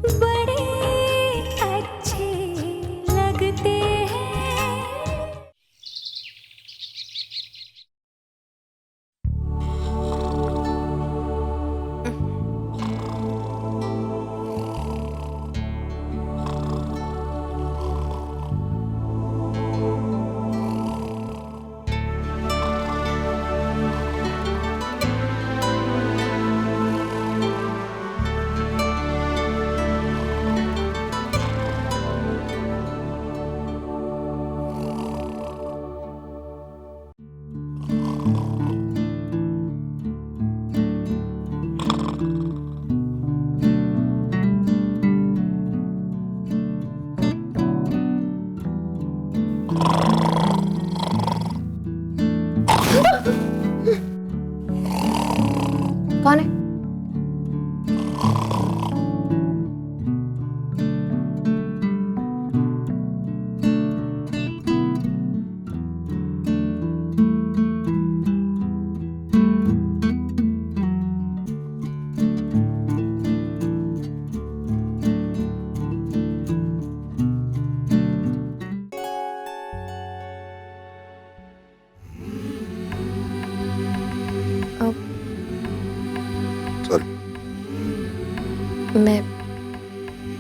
बड़े अच्छे लगते हैं। कौन है? सॉरी।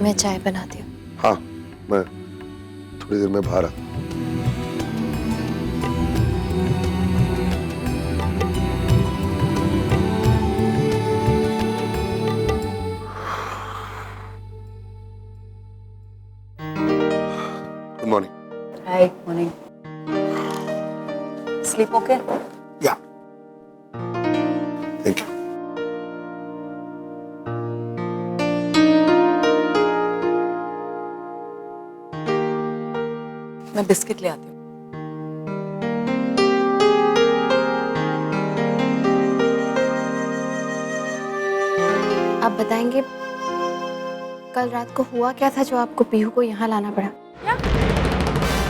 मैं चाय बनाती हूँ। हाँ, मैं थोड़ी देर में बाहर आता हूँ। Good morning. Hi, morning. Sleep okay? या थैंक यू। मैं बिस्किट ले आती हूँ। आप बताएंगे कल रात को हुआ क्या था जो आपको पीहू को यहाँ लाना पड़ा? क्या?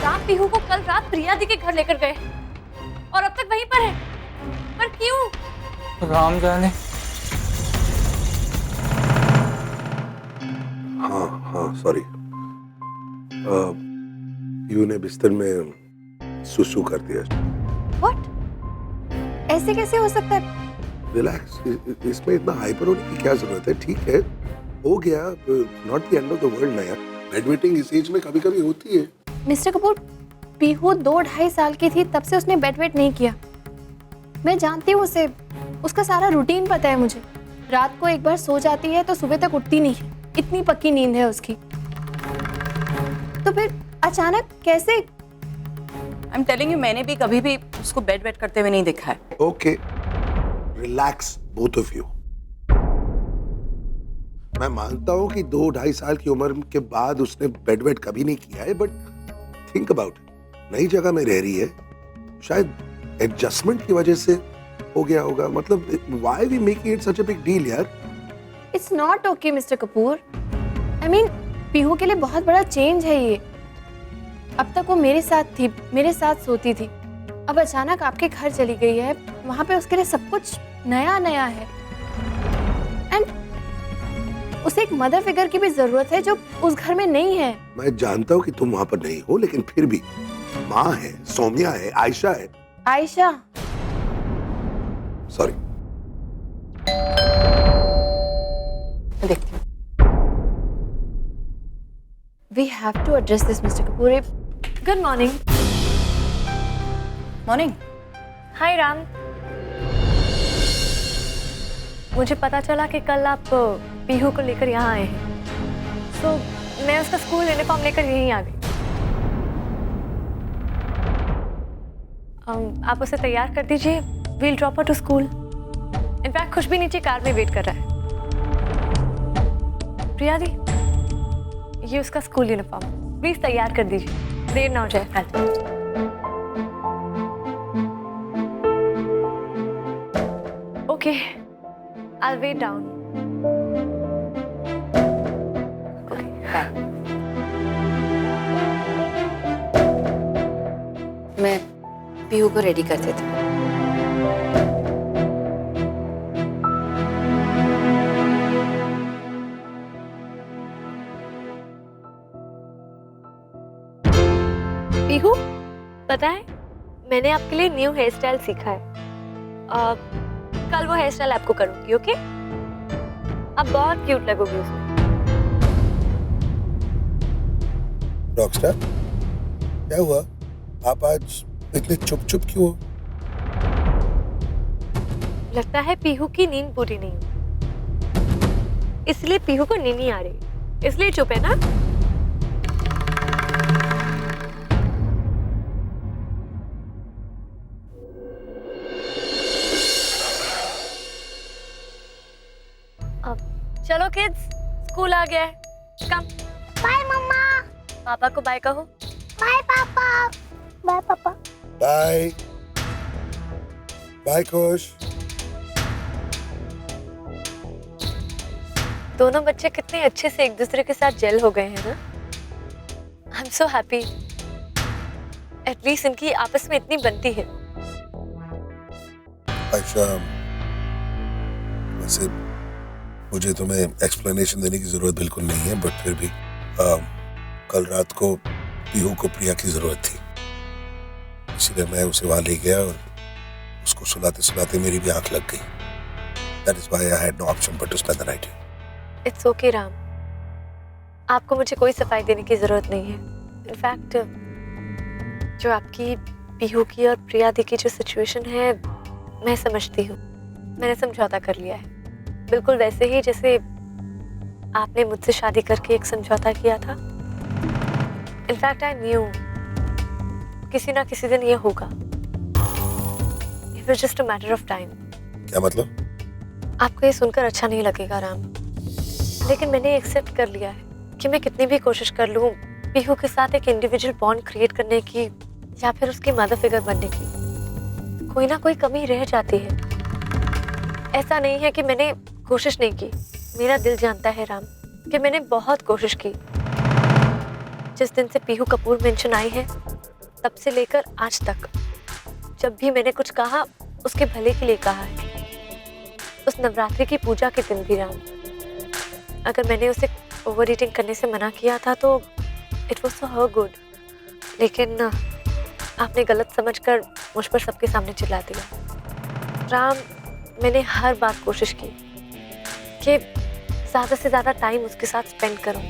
राम पीहू को कल रात प्रिया दी के घर लेकर गए और अब तक वहीं पर है। पर क्यों? राम जाने। हाँ सॉरी। पीयू ने बिस्तर में सुसु कर दिया। What? ऐसे कैसे हो सकता है? रिलैक्स, इसमें इतना हाइपर होने की क्या जरूरत है? ठीक है, हो गया, not the end of the world ना यार। बेडवेटिंग इस एज में कभी कभी होती है। मिस्टर कपूर, पीहू 2-2.5 साल की थी तब से उसने बेड वेट नहीं किया। मैं जानती हूँ उसे, उसका सारा रूटीन पता है मुझे। रात को एक बार सो जाती है तो सुबह तक उठती नहीं है, इतनी पक्की नींद है उसकी। तो फिर अचानक कैसे? I'm telling you, मैंने भी कभी भी उसको बेड वेट करते हुए नहीं देखा है। Okay, relax both of you. मैं मानता हूँ कि 2-2.5 साल की उम्र के बाद उसने बेड वेट कभी नहीं किया है, बट थिंक अबाउट इट, नई जगह में रह रही है, शायद एडजस्टमेंट की वजह से हो गया होगा। मतलब why we making it such a big deal यार? It's not okay mister Kapoor. I mean Pihu के लिए बहुत बड़ा चेंज है ये। अब तक वो मेरे साथ थी, मेरे साथ सोती थी, अब अचानक आपके घर चली गई है। वहां पे उसके लिए सब कुछ नया नया है। एंड उसे एक मदर फिगर की भी जरूरत है जो उस घर में नहीं है। मैं जानता हूँ कि तुम वहां पर नहीं हो, लेकिन फिर भी माँ है, सौम्या है, आयशा है। आयशा? सॉरी। मैं देखती हूँ। We have to address this mister Kapoor. Good morning. Morning. हाय राम। मुझे पता चला कि कल आप पीहू को लेकर यहाँ आए हैं, तो मैं उसका स्कूल यूनिफॉर्म लेकर यहीं आ गई। आप उसे तैयार कर दीजिए, we'll drop her to school. In fact खुश भी नीचे कार में वेट कर रहा है। प्रिया दी, ये उसका स्कूल यूनिफॉर्म, प्लीज तैयार कर दीजिए, देर ना हो जाए। Okay, I'll wait down. Okay, bye. मैं पीहू को रेडी कर देती हूँ। पीहू, पता है मैंने आपके लिए न्यू हेयर स्टाइल सीखा है। कल वो हेयर स्टाइल आपको करूंगी, ओके? आप बहुत क्यूट लगोगे उसमें। रॉकस्टार, क्या हुआ? आप आज इतने चुप चुप क्यों हो? लगता है पीहू की नींद पूरी नहीं हुई, इसलिए पीहू को नींद नहीं आ रही, इसलिए चुप है ना? अब चलो किड्स, स्कूल आ गया है। कम। बाय मम्मा। पापा को बाय कहो। बाय पापा। बाय पापा। बाय बाय खुश। दोनों बच्चे कितने अच्छे से एक दूसरे के साथ जेल हो गए हैं ना। I am so happy. At least इनकी आपस में इतनी बनती है। आयशा, वैसे मुझे तुम्हें एक्सप्लेनेशन देने की जरूरत बिल्कुल नहीं है, बट फिर भी कल रात को पीहू को प्रिया की जरूरत थी, इसलिए मैं उसे वहां ले गया और उसको सुलाते सुलाते मेरी भी आंख लग गई। That is why I had no option but to spend the night here. It's okay Ram, आपको मुझे कोई सफाई देने की जरूरत नहीं है। इनफैक्ट जो आपकी पीहू की और प्रिया दी की जो सिचुएशन है मैं समझती हूँ। मैंने समझौता कर लिया है, बिल्कुल वैसे ही जैसे आपने मुझसे शादी करके एक समझौता किया था। इनफैक्ट आई न्यू किसी ना किसी दिन ये होगा। It was just a matter of time. क्या मतलब? आपको ये सुनकर अच्छा नहीं लगेगा राम, लेकिन मैंने एक्सेप्ट कर लिया है कि मैं कितनी भी कोशिश कर लूँ पीहू के साथ एक इंडिविजुअल बॉन्ड क्रिएट करने की या फिर उसकी मदर फिगर बनने की, कोई ना कोई कमी रह जाती है। ऐसा नहीं है कि मैंने कोशिश नहीं की, मेरा दिल जानता है राम कि मैंने बहुत कोशिश की। जिस दिन से पीहू कपूर मेंशन आई है तब से लेकर आज तक जब भी मैंने कुछ कहा उसके भले के लिए कहा है। उस नवरात्रि की पूजा के दिन भी राम, अगर मैंने उसे ओवर ईटिंग करने से मना किया था तो it was for her good, लेकिन आपने गलत समझकर मुझ पर सबके सामने चिल्ला दिया। राम, मैंने हर बार कोशिश की कि ज़्यादा से ज़्यादा टाइम उसके साथ स्पेंड करूं,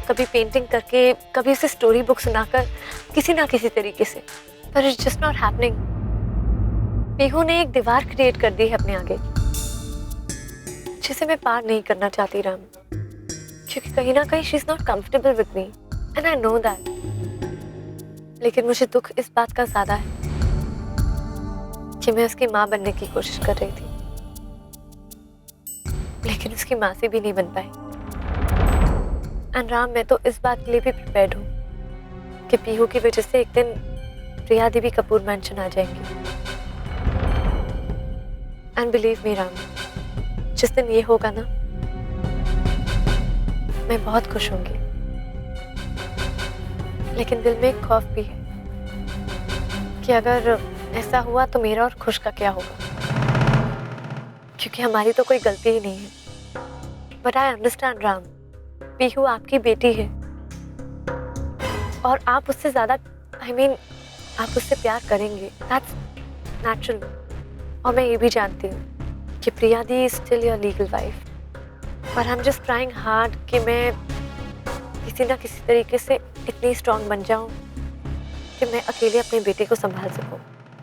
कभी पेंटिंग करके, कभी उसे स्टोरी बुक सुनाकर, किसी ना किसी तरीके से, पर it's just not happening. Pihu ने एक दीवार क्रिएट कर दी है अपने आगे जिसे मैं पार नहीं करना चाहती राम, क्योंकि कहीं ना कहीं she is not comfortable with me and I know that. लेकिन मुझे दुख इस बात का ज्यादा है कि मैं उसकी माँ बनने की कोशिश कर रही थी, लेकिन उसकी माँ से भी नहीं बन पाई। एंड राम, मैं तो इस बात के लिए भी प्रिपेयर्ड हूँ कि पीहू की वजह से एक दिन प्रिया देवी कपूर मेंशन आ जाएंगी। एंड बिलीव मी राम, जिस दिन ये होगा ना, मैं बहुत खुश होंगी, लेकिन दिल में एक खौफ भी है कि अगर ऐसा हुआ तो मेरा और खुश का क्या होगा, क्योंकि हमारी तो कोई गलती ही नहीं है। But I understand Ram, Pihu आपकी बेटी है और आप उससे ज्यादा आप उससे प्यार करेंगे, दैट्स नेचुरल। और मैं ये भी जानती हूँ कि प्रिया दी is still your legal wife, पर I am just trying hard कि मैं किसी ना किसी तरीके से इतनी स्ट्रांग बन जाऊं कि मैं अकेले अपने बेटे को संभाल सकूं।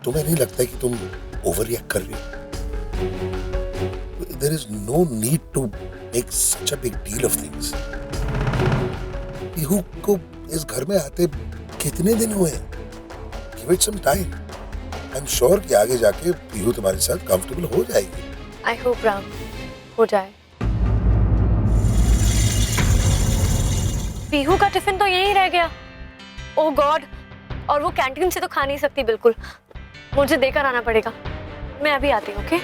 तुम्हें नहीं लगता कि तुम ओवर रिएक्ट कर रही हो? There is no need to make such a big deal of things. Pihu को इस घर में आते कितने दिन हुए हैं? Give it some time. I'm sure कि आगे जाके पीहू तुम्हारे साथ कंफर्टेबल हो जाएगी। I hope राम हो जाए। पीहू का टिफिन तो यहीं रह गया। ओह गॉड, और वो कैंटीन से तो खा नहीं सकती बिल्कुल, मुझे देकर आना पड़ेगा। मैं अभी आती हूँ, okay?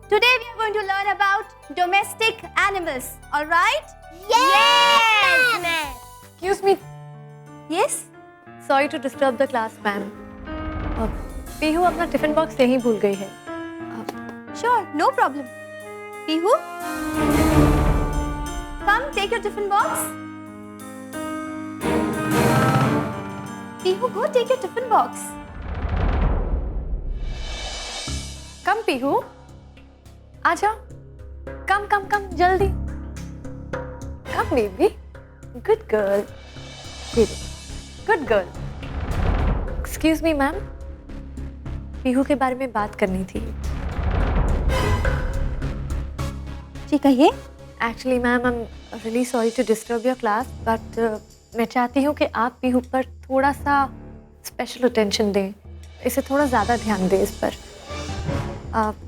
Today we are going to learn about domestic animals. All right? Yes, ma'am. Excuse me. Yes. Sorry to disturb the class, ma'am. Pihu अपना टिफिन बॉक्स यहीं भूल गई है। Sure, no problem. Pihu, come take your tiffin box. Pihu, go take your tiffin box. कम पीहू, आ जाओ। कम come come जल्दी। Come baby, good girl, good girl. Excuse me ma'am, Pihu के बारे में बात करनी थी। जी कहिए। Actually ma'am, I am really sorry to disturb your class, but मैं चाहती हूँ कि आप पीहू पर थोड़ा सा स्पेशल अटेंशन दें, इसे थोड़ा ज़्यादा ध्यान दें इस पर,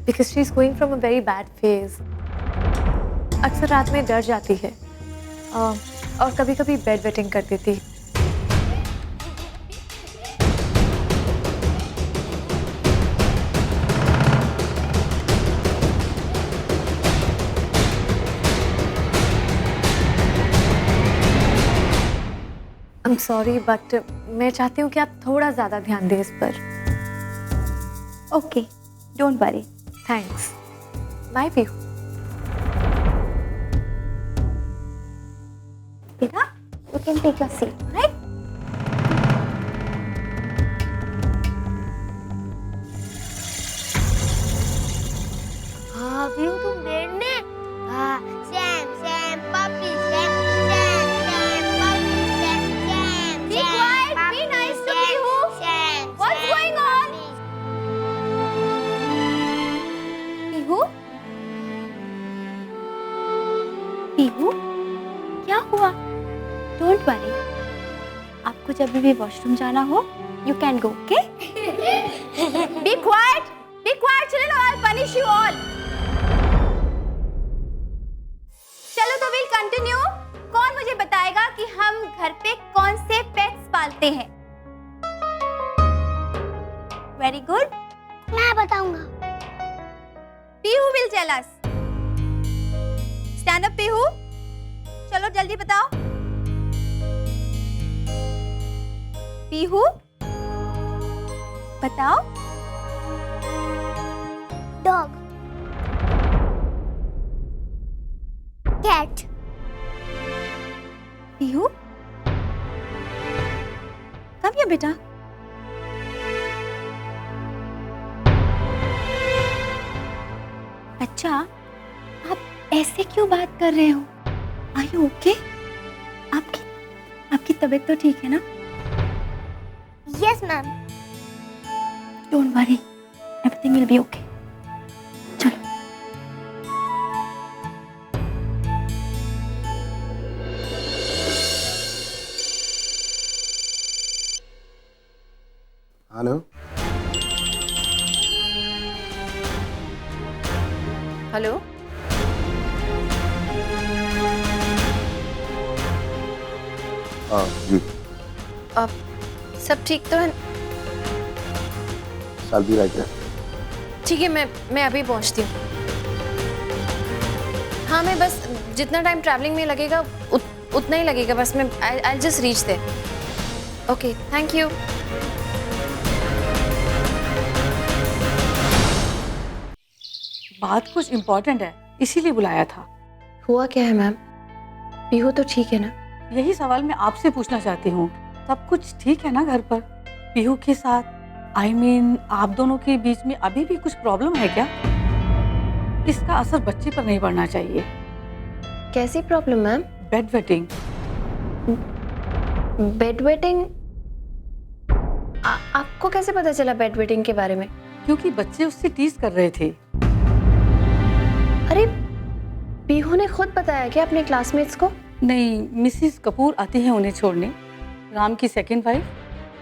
because she is going from a very bad phase. अक्सर रात में डर जाती है और कभी कभी बेड वेटिंग कर देती है। आई एम सॉरी, बट मैं चाहती हूँ कि आप थोड़ा ज़्यादा ध्यान दें इस पर। Okay, don't worry. Thanks. Bye Pihu. Beta, you can take your seat, right? हाँ भी तुम बैठने। हाँ Sam Sam puppy Sam Sam Sam puppy Sam Sam. Be quiet, be nice to Pihu. What's going on? Pihu? Pihu? क्या हुआ? Don't worry. आपको जब भी वॉशरूम जाना हो, you can go, okay? Be quiet. Be quiet, children, or I'll punish you all. चलो तो we'll continue. कौन मुझे बताएगा कि हम घर पे कौन से पेट्स पालते हैं? Very good. मैं बताऊंगा। Pihu will tell us. Stand up, Pihu. चलो जल्दी बताओ। Pihu, बताओ। Dog. Cat. Pihu, come here बेटा। अच्छा, आप ऐसे क्यों बात कर रहे हो? Are you okay? आपकी तबीयत तो ठीक है ना? Yes ma'am. Don't worry, everything will be okay. चलो। हेलो। हेलो, हाँ जी। आप सब ठीक तो है? साल भी रह गया। ठीक है, मैं अभी पहुंचती हूँ। हाँ, मैं बस जितना टाइम ट्रैवलिंग में लगेगा उतना ही लगेगा, बस मैं I just reach there. Okay, thank you. बात कुछ इम्पोर्टेंट है, इसीलिए बुलाया था। हुआ क्या है मैम? पीहू तो ठीक है ना? यही सवाल मैं आपसे पूछना चाहती हूँ। सब कुछ ठीक है ना घर पर? पीहू के साथ, I mean, आप दोनों के बीच में अभी भी कुछ प्रॉब्लम है क्या? इसका असर बच्चे पर नहीं पड़ना चाहिए। कैसी problem ma'am? Bed wetting. Bed wetting? आपको कैसे पता चला बेड वेटिंग के बारे में? क्योंकि बच्चे उससे टीज कर रहे थे। अरे, पीहू ने खुद बताया क्या अपने क्लासमेट्स को? नहीं, मिसेस कपूर आती हैं उन्हें छोड़ने, राम की second wife.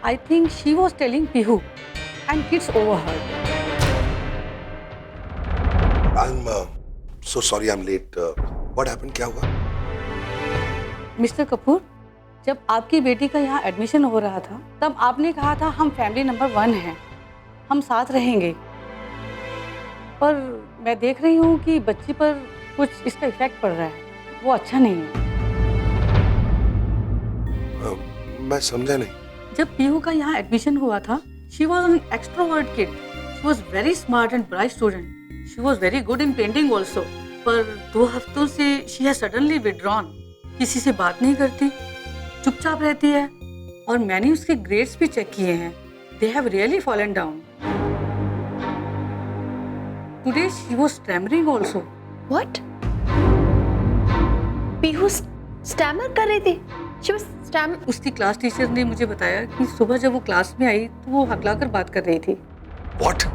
I think she was telling Pihu and kids overheard. I'm so sorry I'm late. What happened? क्या हुआ? मिस्टर कपूर, जब आपकी बेटी का यहाँ एडमिशन हो रहा था तब आपने कहा था हम फैमिली नंबर 1 हैं, हम साथ रहेंगे। पर मैं देख रही हूँ कि बच्ची पर कुछ इसका इफेक्ट पड़ रहा है, वो अच्छा नहीं है। मैं समझा नहीं। जब पीहू का यहाँ एडमिशन हुआ था, she was an extrovert kid, she was very smart and bright student, she was very good in painting also. पर 2 हफ्तों से शी हैज सडनली विथड्रॉन, किसी से बात नहीं करती, चुपचाप रहती है। और मैंने उसके ग्रेड्स भी चेक किए हैं। They have really fallen down. Today she was stammering also. What? Pihu stammer कर रही थी? She was stammer? उसकी क्लास टीचर ने मुझे बताया कि सुबह जब वो क्लास में आई तो वो हकलाकर बात कर रही थी। What?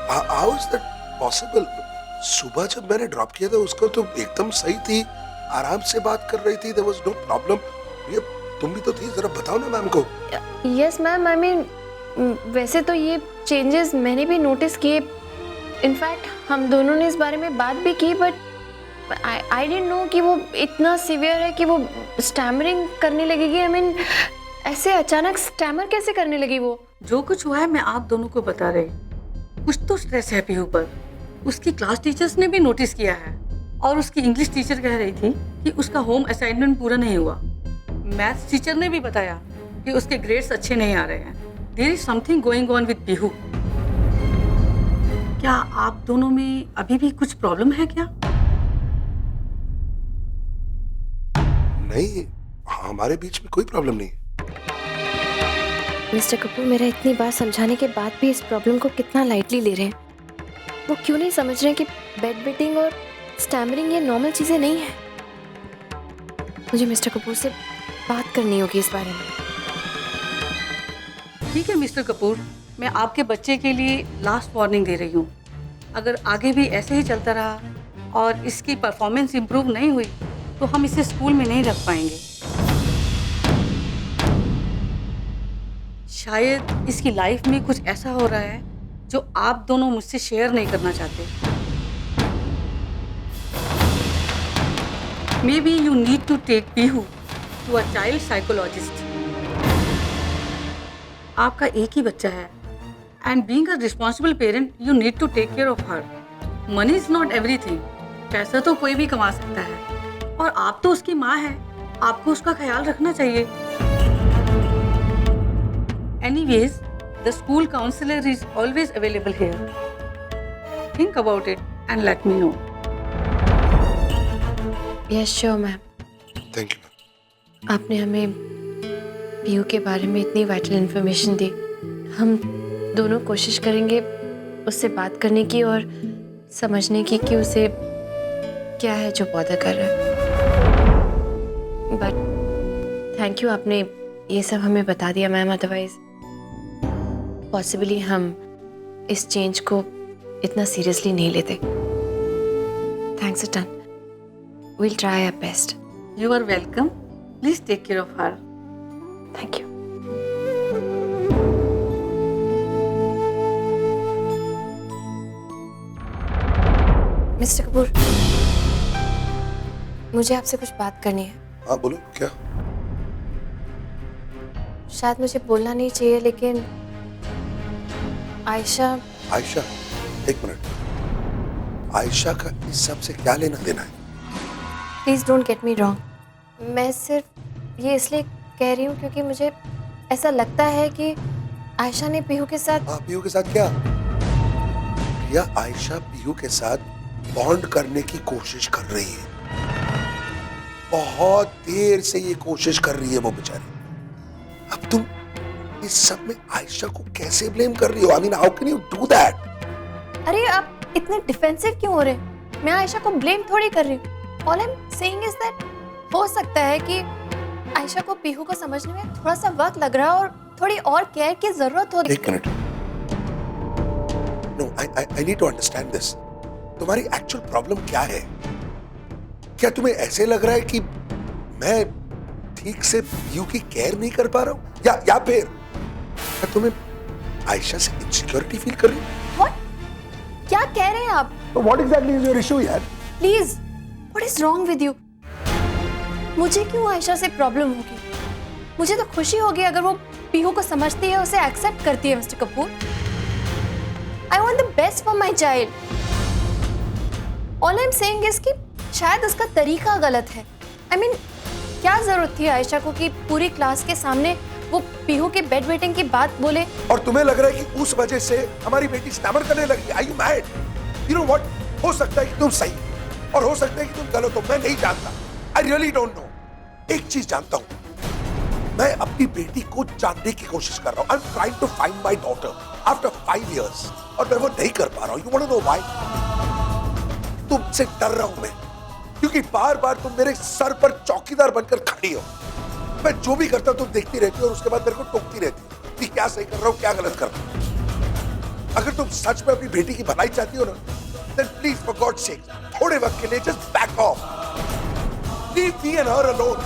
How is that possible? सुबह जब मैंने ड्रॉप किया था उसको तो एकदम सही थी, आराम से बात कर रही थी, there was no problem। ये तुम भी तो थी, जरा बताओ ना मैम को। यस मैम, आई मीन वैसे तो ये चेंजेस मैंने भी नोटिस किए। इनफैक्ट हम दोनों ने इस बारे में बात भी की, बट आई डिडंट नो कि वो इतना सीवियर है कि वो स्टैमरिंग करने लगेगी। आई मीन ऐसे अचानक स्टैमर कैसे करने लगी वो? जो कुछ हुआ है मैं आप दोनों को बता रही। कुछ तो स्ट्रेस है पीहू पर। उसकी क्लास टीचर्स ने भी नोटिस किया है और उसकी इंग्लिश टीचर कह रही थी कि उसका होम असाइनमेंट पूरा नहीं हुआ। मैथ्स टीचर ने भी बताया कि उसके ग्रेड्स अच्छे नहीं आ रहे हैं। There is something going on with Pihu. क्या आप दोनों में अभी भी कुछ प्रॉब्लम है क्या? नहीं, हमारे बीच में कोई प्रॉब्लम नहीं। मिस्टर कपूर, मेरा इतनी बार समझाने के बाद भी इस प्रॉब्लम को कितना लाइटली ले रहे हैं। वो क्यों नहीं समझ रहे कि बेड वेटिंग और स्टैमरिंग ये नॉर्मल चीज़ें नहीं है। मुझे मिस्टर कपूर से बात करनी होगी इस बारे में। ठीक है मिस्टर कपूर, मैं आपके बच्चे के लिए लास्ट वार्निंग दे रही हूँ। अगर आगे भी ऐसे ही चलता रहा और इसकी परफॉर्मेंस इम्प्रूव नहीं हुई तो हम इसे स्कूल में नहीं रख पाएंगे। शायद इसकी लाइफ में कुछ ऐसा हो रहा है जो आप दोनों मुझसे शेयर नहीं करना चाहते। Maybe you need to take Pihu to a child psychologist. आपका एक ही बच्चा है and being a responsible parent, you need to take care of her. Money is not everything. पैसा तो कोई भी कमा सकता है और आप तो उसकी माँ हैं, आपको उसका ख्याल रखना चाहिए। Anyways, the school counselor is always available here. Think about it and let me know. Yes sure ma'am. Thank you ma'am. आपने हमें पीयू के बारे में इतनी वाइटल इन्फॉर्मेशन दी। हम दोनों कोशिश करेंगे उससे बात करने की और समझने की कि उसे क्या है जो बॉदर कर रहा है। बट थैंक यू, आपने ये सब हमें बता दिया मैम। अदरवाइज पॉसिबली हम इस चेंज को इतना सीरियसली नहीं लेते। Thanks a ton. We'll try our best. You are welcome. Please take care of her. Thank you. Mister Kapoor, मुझे आपसे कुछ बात करनी है। हाँ बोलो, क्या? शायद मुझे बोलना नहीं चाहिए, लेकिन आयशा एक मिनट। आयशा का इस सब से क्या लेना देना है? Please don't get me wrong. मैं सिर्फ ये इसलिए कह रही हूँ क्योंकि मुझे ऐसा लगता है कि आयशा ने पीहू के साथ। हाँ, पीहू के साथ क्या? या आयशा पीहू के साथ बॉन्ड करने की कोशिश कर रही है। बहुत देर से ये कोशिश कर रही है वो बेचारी। अब तुम इस सब में आयशा को कैसे ब्लेम कर रही हो? I mean, how can you do that? अरे आप इतने डिफेंसिव क्यों हो रहे हैं? मैं आयशा को ब्लेम थोड़ी कर रही हूँ। All I'm saying is that हो सकता है कि आयशा को पीहू को समझने में थोड़ा सा वक्त लग रहा है और थोड़ी और केयर की जरूरत हो। एक minute. No, I need to understand this. तुम्हारी एक्चुअल प्रॉब्लम क्या है? क्या तुम्हें ऐसे लग रहा है कि मैं ठीक से पीहू की केयर नहीं कर पा रहा हूँ, या फिर क्या तुम्हें आयशा से इनसिक्योरिटी फील कर रही हो? What? क्या कह रहे हैं आप? So what exactly is your issue यार? Please, What is wrong with you? मुझे क्यों आयशा से प्रॉब्लम होगी? मुझे तो खुशी होगी अगर वो पीहू को समझती है, उसे एक्सेप्ट करती है। Mister Kapoor, I want the best for my child. All I'm saying is कि शायद उसका तरीका गलत है। I mean, क्या जरूरत थी आयशा को कि पूरी क्लास के सामने वो पीहू के बेड वेटिंग की बात बोले? और तुम्हें लग रहा है कि उस वजह से हमारी बेटी स्टैमर करने लगी? Are you mad? You know what? हो सकता है कि तुम सही और हो सकता है कि तुम गलत हो, मैं नहीं जानता। I really don't know. एक चीज जानता हूं, मैं अपनी बेटी को जानने की कोशिश कर रहा हूं। I am trying to find my daughter after 5 years और मैं वो नहीं कर पा रहा हूं। You want to know why? तुमसे डर रहा हूं मैं, क्योंकि बार बार तुम मेरे सर पर चौकीदार बनकर खड़ी हो। मैं जो भी करता हूं तुम देखती रहती हो और उसके बाद मेरे को टोकती रहती हो कि क्या सही कर रहा हूं, क्या गलत कर रहा हूं। अगर तुम सच में अपनी बेटी की भलाई चाहती हो ना, then please for God's sake थोड़े वक्त के लिए just back off. Leave me and her alone.